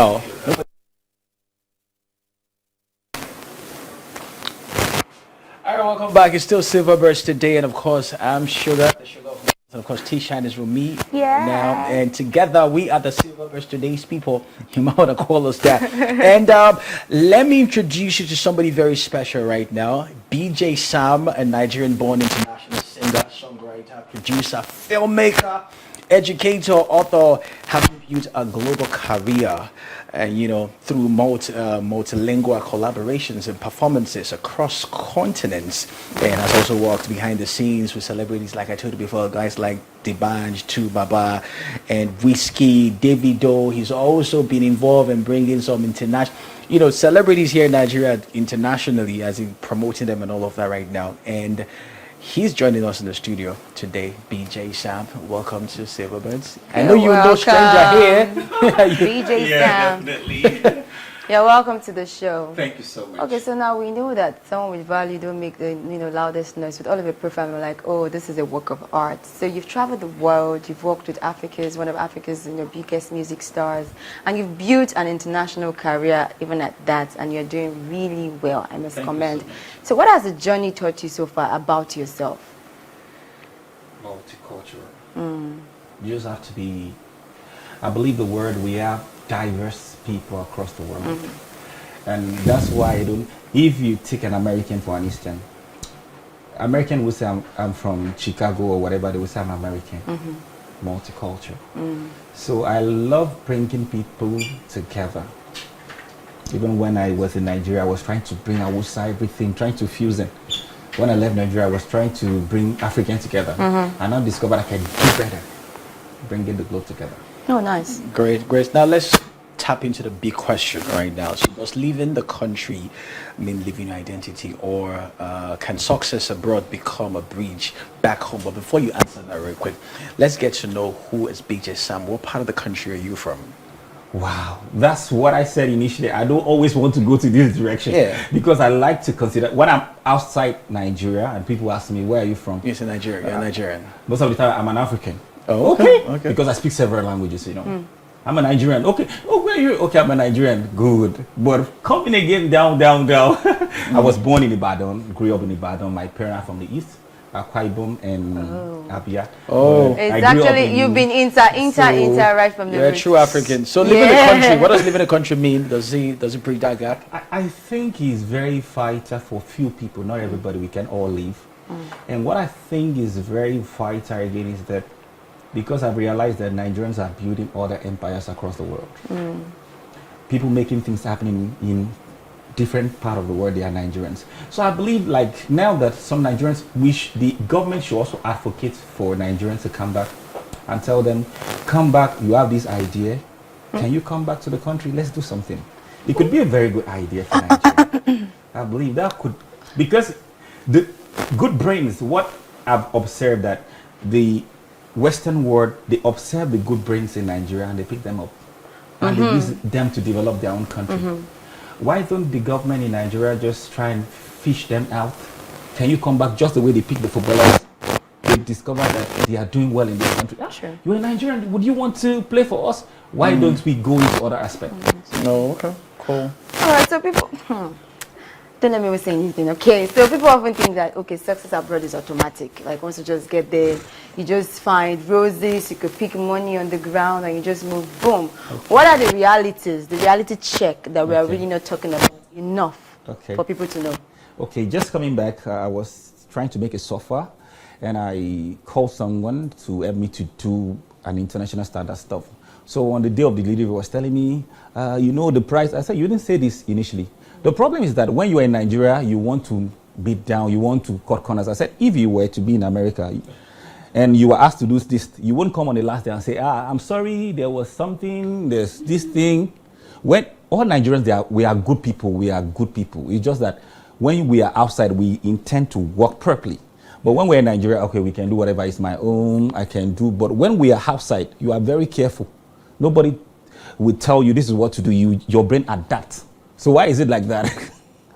Oh. All right, welcome back. It's still Silverbirds today, and of course, I'm Sugar. The Sugar of and of course, T-Shine is with me now, and together we are the Silverbirds today's people. You might want to call us that. And let me introduce you to somebody very special right now. BJ Sam, a Nigerian-born international singer, songwriter, producer, filmmaker, educator, author, having built a global career, through multilingual collaborations and performances across continents, and has also worked behind the scenes with celebrities like I told you before, guys like D'banj, Tu Baba, and Whiskey, Davido. He's also been involved in bringing some international, celebrities here in Nigeria internationally, as in promoting them and all of that right now. And he's joining us in the studio today, BJ Sam. Welcome to Silverbirds. I know you're no stranger here. BJ Sam. Definitely. Yeah, welcome to the show. Thank you so much. Okay, so now we know that someone with value don't make the loudest noise. With all of your profile, we're like, oh, this is a work of art. So you've traveled the world, you've worked with one of Africa's biggest music stars, and you've built an international career even at that, and you're doing really well, I must commend. So what has the journey taught you so far about yourself? Multicultural. You just have to be, I believe the word, we have diverse people across the world. And that's why if you take an American for an instance, American will say I'm from Chicago or whatever, they will say I'm American. Multicultural. So I love bringing people together. Even when I was in Nigeria, I was trying to bring Hausa, everything, trying to fuse them. When I left Nigeria, I was trying to bring Africans together. And I discovered I can do better, bringing the globe together. Oh, nice. Great. Now let's tap into the big question right now. So does leaving the country mean leaving your identity, or can success abroad become a bridge back home? But before you answer that real quick, let's get to know who is BJ Sam. What part of the country are you from? Wow, that's what I said initially. I don't always want to go to this direction because I like to consider when I'm outside Nigeria and people ask me, where are you from? Yes, in Nigeria. You're Nigerian. Most of the time I'm an African. Oh, okay. Because I speak several languages, I'm a Nigerian. Okay. Oh, where are you? Okay, I'm a Nigerian. Good. But coming again, down. I was born in Ibadan, grew up in Ibadan. My parents are from the east, Akwa Ibom and Abia. Oh. It's actually, you've been inter right from the You're a roots. true African. So living in the country, what does living in the country mean? Does it bridge that gap? I think he's very vital for few people, not everybody. We can all live. And what I think is very vital again is that because I've realized that Nigerians are building other empires across the world. People making things happening in different part of the world, they are Nigerians. So I believe like now that some Nigerians wish the government should also advocate for Nigerians to come back and tell them, come back, you have this idea. Can you come back to the country? Let's do something. It could be a very good idea for Nigeria. I believe that could, because the good brains, what I've observed that the Western world, they observe the good brains in Nigeria and they pick them up and they use them to develop their own country. Why don't the government in Nigeria just try and fish them out? Can you come back just the way they pick the footballers? They discover that they are doing well in this country. Sure. You're a Nigerian, would you want to play for us? Why don't we go into other aspects? No, okay, cool. All right, so people, don't let me say anything, okay? So people often think that, okay, success abroad is automatic. Like once you just get there, you just find roses, you could pick money on the ground and you just move, boom. What are the realities, the reality check that we are really not talking about enough for people to know? Okay, just coming back, I was trying to make a software and I called someone to help me to do an international standard stuff. So on the day of delivery, he was telling me, the price. I said, you didn't say this initially. The problem is that when you are in Nigeria, you want to beat down, you want to cut corners. I said, if you were to be in America and you were asked to do this, you won't come on the last day and say, I'm sorry, there was something, there's this thing. When all Nigerians, we are good people, It's just that when we are outside, we intend to work properly. But when we're in Nigeria, okay, we can do whatever is my own, I can do. But when we are outside, you are very careful. Nobody will tell you this is what to do. Your brain adapts. So why is it like that?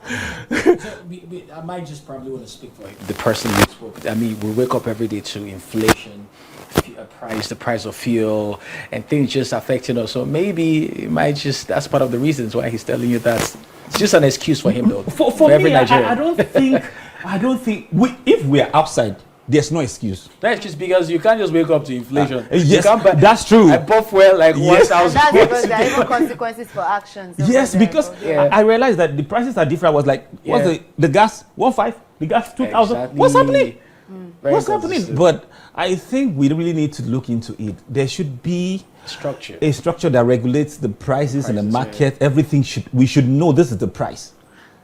I might just probably want to speak for the person you spoke with. I mean, we wake up every day to inflation, the price of fuel, and things just affecting us. So maybe it might just, that's part of the reasons why he's telling you that. It's just an excuse for him, though. For every me, Nigerian. I don't think if we are outside, there's no excuse. That's just because you can't just wake up to inflation. Yes, you can't buy, that's true. I bought fuel like Yes. 1,000. That's because there are even consequences for actions. Yes, because I realized that the prices are different. I was like, what's the gas 1.5, the gas 2,000. Exactly. What's happening? Very What's happening? consistent. But I think we really need to look into it. There should be Structure. a structure that regulates the prices in the Prices, market. Everything we should know this is the price.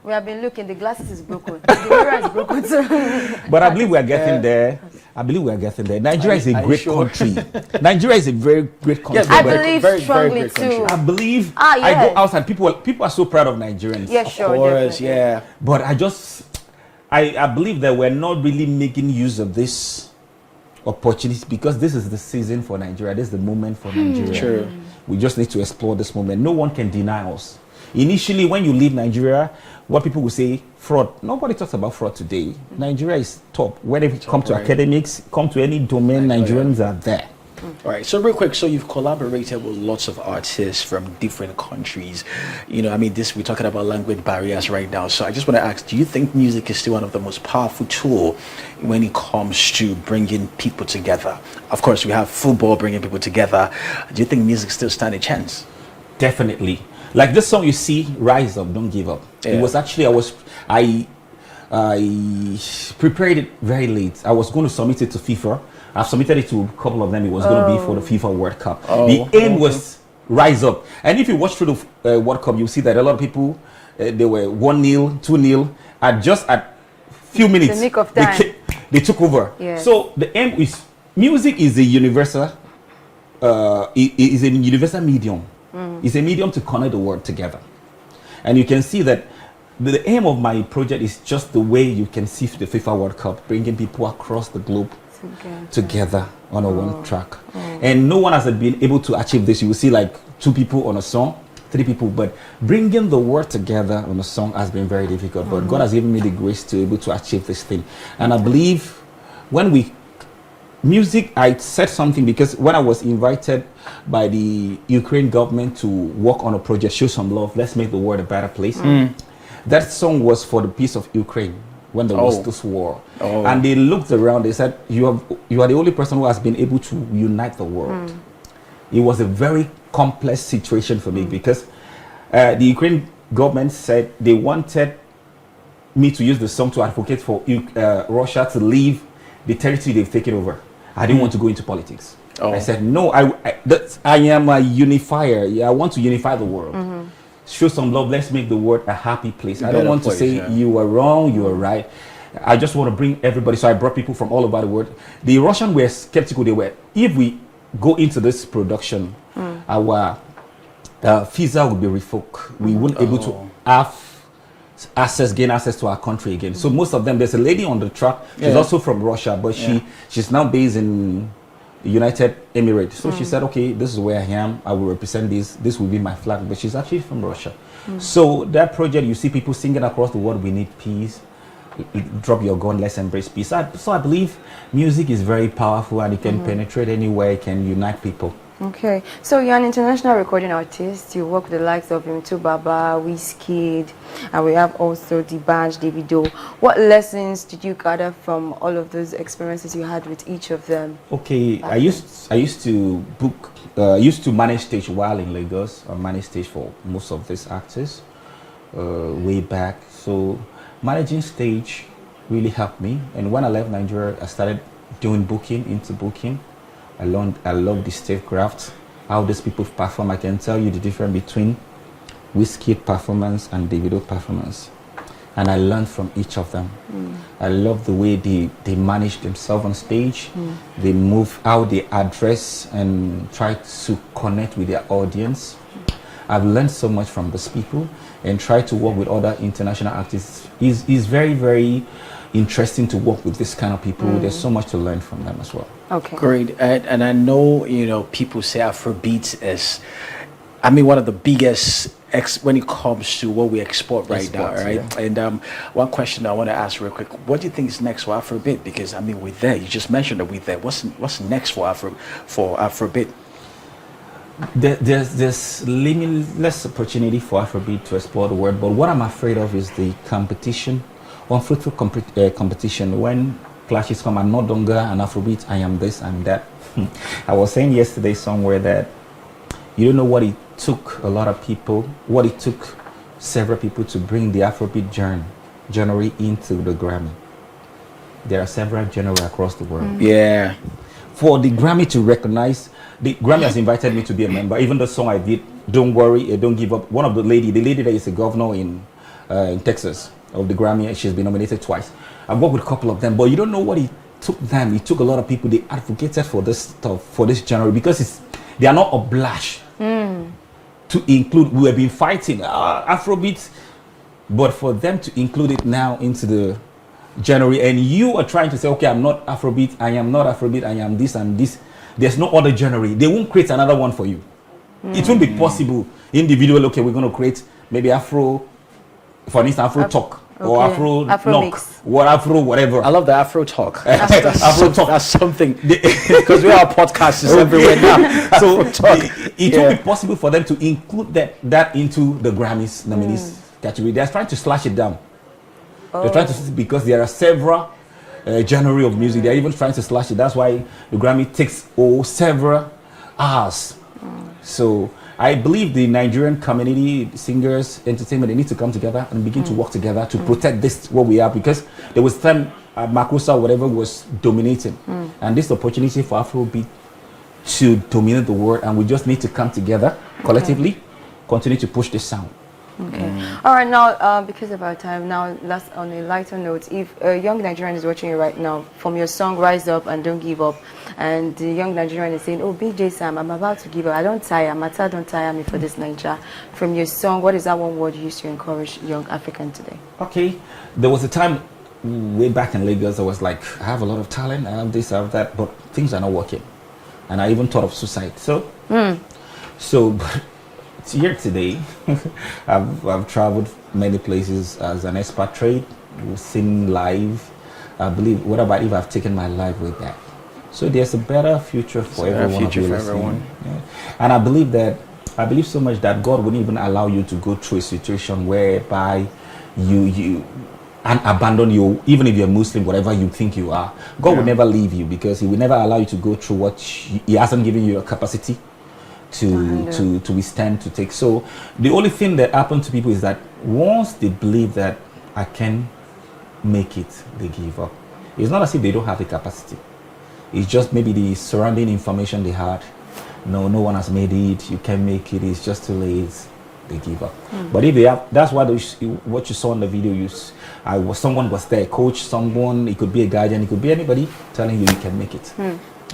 We have been looking, the glasses is broken. The mirror is broken too. But I believe we are getting there. I believe we are getting there. Nigeria is a Are you great sure? country. Nigeria is a very great country. Yes, I very- believe very strongly great country. too. I believe Ah, I yes. go outside. People are so proud of Nigerians. Yeah, Of sure. course, definitely. yeah. But I believe that we're not really making use of this opportunity because this is the season for Nigeria. This is the moment for Nigeria. True. We just need to explore this moment. No one can deny us. Initially, when you leave Nigeria, what people will say, fraud. Nobody talks about fraud today. Nigeria is top. When it comes to right. academics, come to any domain, Nigerians are there. All right. So real quick, so you've collaborated with lots of artists from different countries. You know, I mean, we're talking about language barriers right now. So I just want to ask, do you think music is still one of the most powerful tool when it comes to bringing people together? Of course, we have football bringing people together. Do you think music still stand a chance? Definitely. Like this song you see, Rise Up, Don't Give Up. Yeah. It was actually, I prepared it very late. I was going to submit it to FIFA. I've submitted it to a couple of them. It was going to be for the FIFA World Cup. The aim was Rise Up. And if you watch through the World Cup, you'll see that a lot of people, they were 1-0, 2-0. Just at few minutes, The nick of time. they took over. Yes. So the aim is, music is a universal, is a universal medium. It's a medium to connect the world together. And you can see that the aim of my project is just the way you can see the FIFA World Cup, bringing people across the globe together on a one track. And no one has been able to achieve this. You will see like 2 people on a song, 3 people, but bringing the world together on a song has been very difficult. But God has given me the grace to be able to achieve this thing. And I believe when music, I said something because when I was invited by the Ukraine government to work on a project, Show Some Love, Let's Make the World a Better Place. That song was for the peace of Ukraine when there was this war. And they looked around, they said, you are the only person who has been able to unite the world. It was a very complex situation for me because the Ukraine government said they wanted me to use the song to advocate for Russia to leave the territory they've taken over. I didn't want to go into politics. I said, no, I am a unifier. Yeah, I want to unify the world. Show some love. Let's make the world a happy place. I don't want to say you are wrong, you are right. I just want to bring everybody. So I brought people from all over the world. The Russians were skeptical. They were, if we go into this production, our visa will be revoked. We won't able to have gain access to our country again. So most of them, there's a lady on the track. She's also from Russia, but she's now based in United Emirates. So she said, okay, this is where I am. I will represent this. This will be my flag. But she's actually from Russia. So that project, you see people singing across the world, we need peace. Drop your gun, let's embrace peace. So I believe music is very powerful and it can penetrate anywhere, it can unite people. Okay, so you're an international recording artist. You work with the likes of Baba, Wizkid, and we have also D'banj, Davido. What lessons did you gather from all of those experiences you had with each of them? Okay, I used to manage stage while in Lagos. I managed stage for most of these actors way back. So managing stage really helped me. And when I left Nigeria, I started doing booking. I love the stagecraft, how these people perform. I can tell you the difference between Wizkid performance and Davido performance. And I learned from each of them. I love the way they manage themselves on stage. They move, how they address and try to connect with their audience. I've learned so much from these people and try to work with other international artists. It's very, very interesting to work with this kind of people. There's so much to learn from them as well. Okay. Great. And I know, people say Afrobeat is I mean, one of the biggest when it comes to what we export right now, right? Yeah. And one question I want to ask real quick: what do you think is next for Afrobeat? Because I mean, we're there. You just mentioned that we're there. What's next for Afrobeat? There's limitless opportunity for Afrobeat to explore the world, but what I'm afraid of is the competition, unfruitful competition. When clashes come, I'm no longer an Afrobeat. I am this, I'm that. I was saying yesterday somewhere that you don't know what it took what it took several people to bring the Afrobeat genre into the Grammy. There are several genres across the world. Yeah. For the Grammy to recognize, the Grammy has invited me to be a member. Even the song I did, Don't Worry, Don't Give Up. One of the lady that is a governor in Texas of the Grammy, she's been nominated twice. I've worked with a couple of them, but you don't know what it took them. It took a lot of people. They advocated for this stuff, for this genre, because they are not obliged to include. We have been fighting Afrobeat, but for them to include it now into the genre, and you are trying to say, okay, I'm not Afrobeat, I am not Afrobeat, I am this and this. There's no other genre. They won't create another one for you. It won't be possible. Individual, okay, we're going to create maybe Afro, for instance, Afro Talk. Okay. Or Afro Knock, Mix. or Afro whatever. I love the Afro Talk. Afro Talk. That's something, because we are podcasters everywhere now. So it won't be possible for them to include that into the Grammys nominees category. They're trying to slash it down. They're trying to, because there are several genre of music. They're even trying to slash it. That's why the Grammy takes several hours. So I believe the Nigerian community, singers, entertainment, they need to come together and begin to work together to protect this, what we have, because there was time Makusa, whatever, was dominating. And this opportunity for Afrobeat to dominate the world, and we just need to come together collectively, continue to push this sound. All right, now because of our time, now last on a lighter note, if a young Nigerian is watching you right now, from your song Rise Up and Don't Give Up, and the young Nigerian is saying, oh, BJ Sam, I'm about to give up, I don't tire, Mata don't tire me for this Nigeria. From your song, what is that one word you used to encourage young African today? Okay, there was a time way back in Lagos, I was like, I have a lot of talent, I have this, I have that, but things are not working. And I even thought of suicide. So here today, I've traveled many places as an expatriate, seen live. I believe, what about if I've taken my life with that? So there's a better future for everyone. Yeah. And I believe so much that God wouldn't even allow you to go through a situation whereby you and abandon you, even if you're Muslim, whatever you think you are. God will never leave you, because He will never allow you to go through what He hasn't given you a capacity to withstand, to take. So the only thing that happened to people is that once they believe that I can make it, they give up. It's not as if they don't have the capacity. It's just maybe the surrounding information they had. No one has made it, you can't make it, it's just too late, they give up. But if they have, that's why what you saw in the video, someone was there, coach, someone, it could be a guardian, it could be anybody telling you can make it.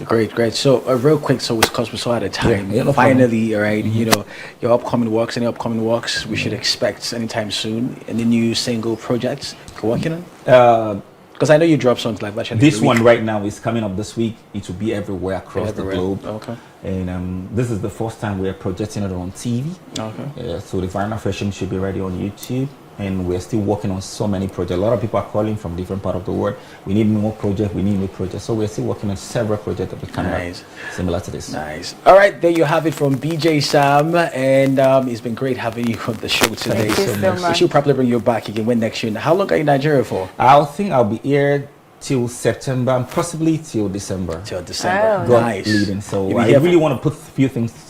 Great. So real quick, so because we're so out of time, no finally, all right, you know, your upcoming works, we should expect anytime soon. Any new single projects you're working on? Because I know you dropped songs like that. This one right now is coming up this week. It will be everywhere across the globe. Okay. And this is the first time we're projecting it on TV. Okay. So the final version should be ready on YouTube. And we're still working on so many projects. A lot of people are calling from different parts of the world. We need more projects. We need new projects. So we're still working on several projects that will come out similar to this. Nice. All right, there you have it from BJ Sam, and it's been great having you on the show today. Thank you so much. We should probably bring you back again when next year. How long are you in Nigeria for? I think I'll be here till September and possibly till December. Till December. Oh, God nice. leading. So I really want to put a few things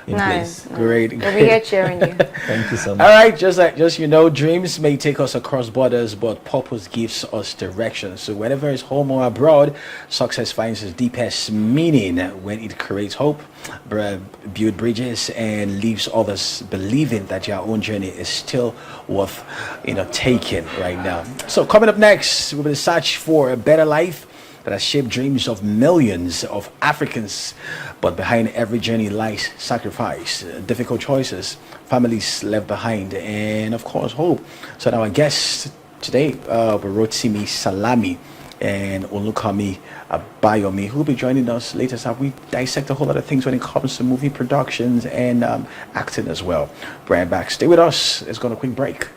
in place. Great. We'll be here cheering you. Thank you so much. All right, just you know, dreams may take us across borders, but purpose gives us direction. So whenever it's home or abroad, success finds its deepest meaning when it creates hope, build bridges, and leaves others believing that your own journey is still worth, taking right now. So coming up next, we're going to search for a better life that has shaped dreams of millions of Africans. But behind every journey lies sacrifice, difficult choices, families left behind, and of course hope. So now our guest today, Rotimi Salami, and Olukami Bayomi, who will be joining us later. So we dissect a whole lot of things when it comes to movie productions and acting as well. Brand back. Stay with us. It's going to quick break.